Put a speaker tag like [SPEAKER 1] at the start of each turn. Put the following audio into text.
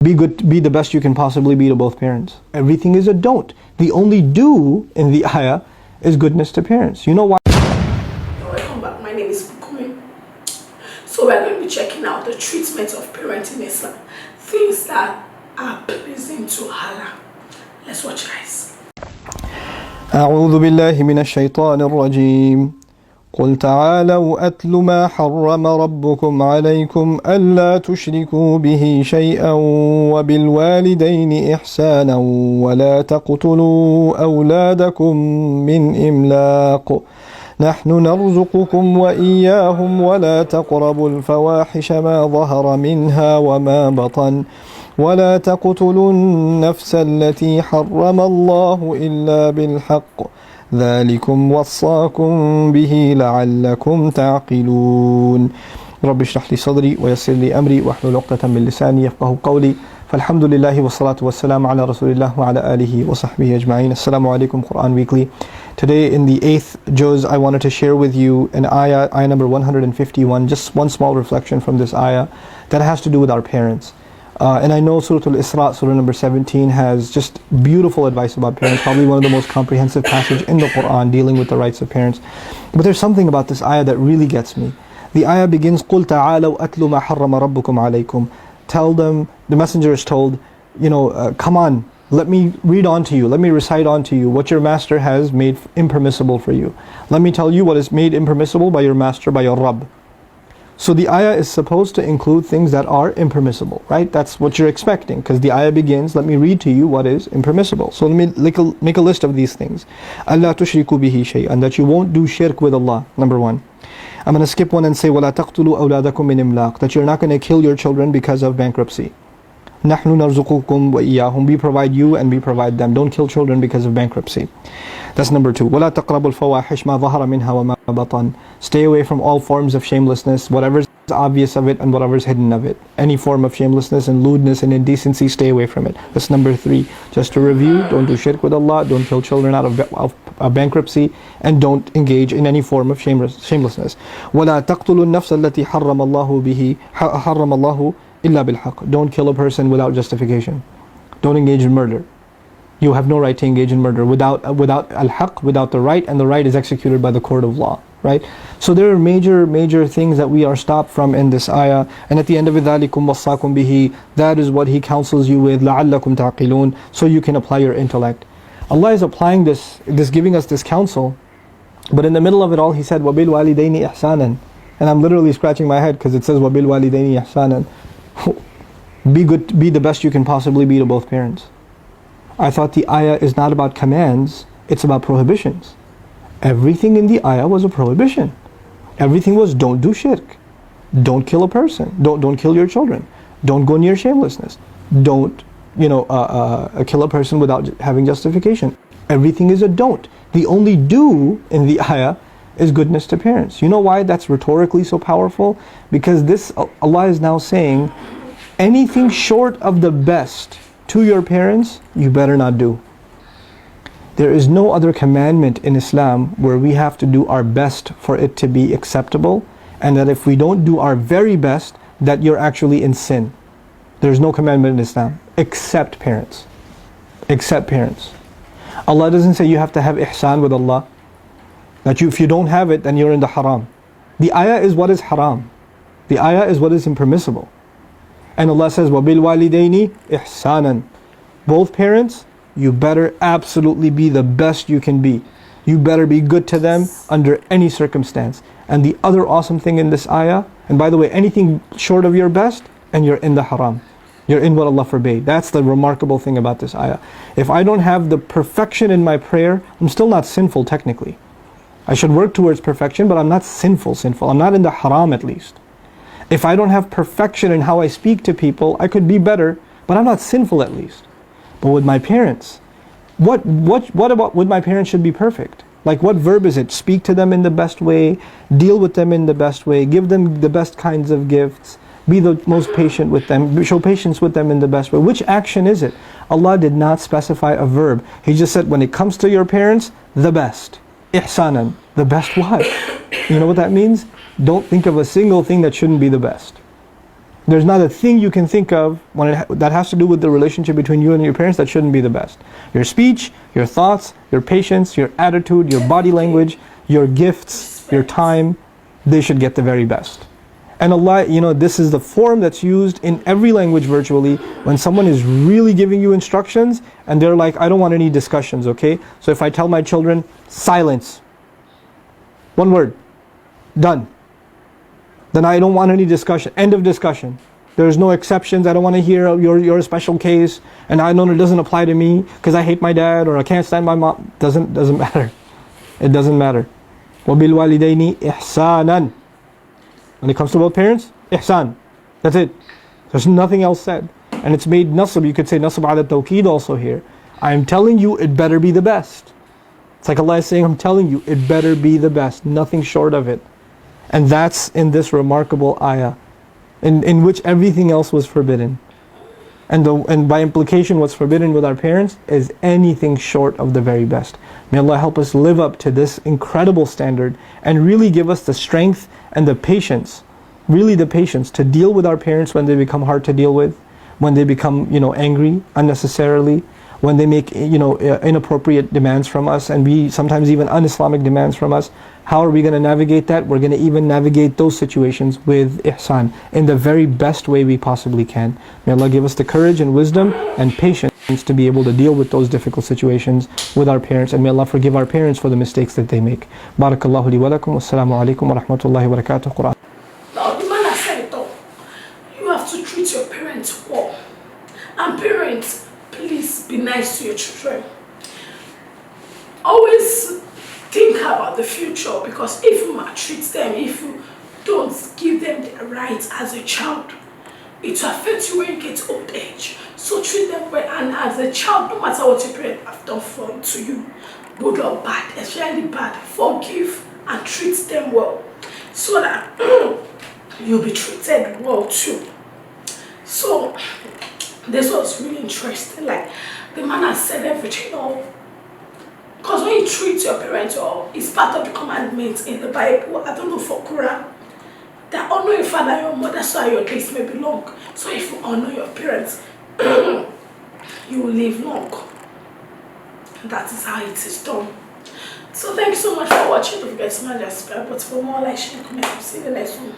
[SPEAKER 1] Be good, be the best you can possibly be to both parents. Everything is a don't. The only do in the ayah is goodness to parents. You know why?
[SPEAKER 2] Welcome back. My name is Nouman. So we're going to be checking out the treatment of parenting in Islam. Things that are pleasing to Allah. Let's watch, guys.
[SPEAKER 1] أعوذ بالله من الشيطان الرجيم. قل تعالوا أتل ما حرم ربكم عليكم ألا تشركوا به شيئا وبالوالدين إحسانا ولا تقتلوا أولادكم من إملاق نحن نرزقكم وإياهم ولا تقربوا الفواحش ما ظهر منها وما بطن ولا تقتلوا النفس التي حرم الله إلا بالحق ذلكم وصاكم به لعلكم تعقلون رب اشرح لي صدري ويسر لي أمري واحلل عقدة من لساني يفقهوا قولي فالحمد لله والصلاة والسلام على رسول الله وعلى آله وصحبه أجمعين. Assalamu alaikum, Quran Weekly. Today in the 8th juz, I wanted to share with you an ayah number 151, just one small reflection from this ayah that has to do with our parents. And I know Surah Al-Isra, Surah number 17, has just beautiful advice about parents, probably one of the most comprehensive passages in the Quran dealing with the rights of parents. But there's something about this ayah that really gets me. The ayah begins, قُلْ تَعَالَوْا أَتْلُ مَا حَرَّمَ رَبُّكُمْ عَلَيْكُمْ. Tell them, the messenger is told, come on, let me read on to you, let me recite on to you what your master has made impermissible for you. Let me tell you what is made impermissible by your master, by your Rabb. So the ayah is supposed to include things that are impermissible, right? That's what you're expecting, because the ayah begins, let me read to you what is impermissible. So let me make a list of these things. أَلَّا تُشْرِكُوا بِهِ شَيْئًا, that you won't do shirk with Allah, number one. I'm going to skip one and say, وَلَا تَقْتُلُوا أَوْلَادَكُم مِّنْ إِمْلَاقٍ, that you're not going to kill your children because of bankruptcy. نَحْنُ نَرْزُقُكُمْ وَإِيَّاهُمْ, we provide you and we provide them. Don't kill children because of bankruptcy. That's number two. وَلَا تَقْرَبُوا الْفَوَاحِشْ مَا ظَهَرَ مِنْهَا وَمَا بَطَنَ, stay away from all forms of shamelessness, whatever's obvious of it and whatever's hidden of it. Any form of shamelessness and lewdness and indecency, stay away from it. That's number three. Just to review, don't do shirk with Allah, don't kill children out of bankruptcy, and don't engage in any form of shamelessness. وَلَا تَقْتُلُوا النَّفْسَ الَّتِي حَرَّمَ اللَّهُ إِلَّا بِالْحَقِّ, don't kill a person without justification. Don't engage in murder. You have no right to engage in murder without al-haq, without the right, and the right is executed by the court of law, right? So there are major things that we are stopped from in this ayah, and at the end of it, ذَلِكُمْ وَصَّاكُمْ بِهِ, that is what He counsels you with, لَعَلَّكُمْ تَعْقِلُونَ, so you can apply your intellect. Allah is applying this, giving us this counsel, but in the middle of it all He said, وَبِالْوَالِدَيْنِ إِحْسَانًا, and I'm literally scratching my head because it says وَبِالْوَالِدَيْنِ إِحْسَانًا. Be the best you can possibly be to both parents. I thought the ayah is not about commands, it's about prohibitions. Everything in the ayah was a prohibition. Everything was, don't do shirk, don't kill a person, don't kill your children, don't go near shamelessness, don't kill a person without having justification. Everything is a don't. The only do in the ayah is goodness to parents. You know why that's rhetorically so powerful? Because this, Allah is now saying, anything short of the best to your parents, you better not do. There is no other commandment in Islam where we have to do our best for it to be acceptable, and that if we don't do our very best, that you're actually in sin. There's no commandment in Islam except parents. Except parents. Allah doesn't say you have to have ihsan with Allah, that if you don't have it, then you're in the haram. The ayah is what is haram. The ayah is what is impermissible. And Allah says, وَبِالْوَالِدَيْنِ إِحْسَانًا, both parents, you better absolutely be the best you can be. You better be good to them under any circumstance. And the other awesome thing in this ayah, and by the way, anything short of your best, and you're in the haram. You're in what Allah forbade. That's the remarkable thing about this ayah. If I don't have the perfection in my prayer, I'm still not sinful technically. I should work towards perfection, but I'm not sinful. I'm not in the haram at least. If I don't have perfection in how I speak to people, I could be better, but I'm not sinful at least. But with my parents, what about with my parents should be perfect? Like, what verb is it? Speak to them in the best way, deal with them in the best way, give them the best kinds of gifts, be the most patient with them, show patience with them in the best way. Which action is it? Allah did not specify a verb. He just said, when it comes to your parents, the best. Ihsanan, the best what? You know what that means? Don't think of a single thing that shouldn't be the best. There's not a thing you can think of that has to do with the relationship between you and your parents that shouldn't be the best. Your speech, your thoughts, your patience, your attitude, your body language, your gifts, your time, they should get the very best. And Allah, this is the form that's used in every language virtually when someone is really giving you instructions and they're like, I don't want any discussions, okay? So if I tell my children, silence, one word, done. Then I don't want any discussion. End of discussion. There's no exceptions. I don't want to hear your special case, and I know it doesn't apply to me because I hate my dad or I can't stand my mom. Doesn't matter. It doesn't matter. وَبِالْوَالِدَيْنِ إِحْسَانًا. When it comes to both parents, ihsan. That's it. There's nothing else said. And it's made nasab. You could say nasab ala tawqeed also here. I'm telling you, it better be the best. It's like Allah is saying, I'm telling you, it better be the best. Nothing short of it. And that's in this remarkable ayah, in which everything else was forbidden. And by implication, what's forbidden with our parents is anything short of the very best. May Allah help us live up to this incredible standard and really give us the strength and the patience, really the patience to deal with our parents when they become hard to deal with, when they become, angry unnecessarily, when they make, inappropriate demands from us, and we sometimes even un-Islamic demands from us. How are we going to navigate that? We're going to even navigate those situations with ihsan in the very best way we possibly can. May Allah give us the courage and wisdom and patience to be able to deal with those difficult situations with our parents, and may Allah forgive our parents for the mistakes that they make. Barakallahu li wa lakum. Wassalamu alaikum wa rahmatullahi wa barakatuh. Quran.
[SPEAKER 2] Now the man has said it all. You have to treat your parents well. And parents, please be nice to your children. Always think about the future, because if you maltreat them, if you don't give them the rights as a child, it will affect you when you get old age. So treat them well, and as a child, no matter what your parents have done to you, good or bad, especially bad, forgive and treat them well, so that you'll be treated well too. So this was really interesting. Like, the man has said everything all. Because when you treat your parents well, it's part of the commandments in the Bible. I don't know for Quran, that honor your father and your mother so your days may be long. So if you honor your parents, you will live long. That is how it is done. So thank you so much for watching. Don't forget to smash that subscribe button for more, like, share, comment. See you in the next one.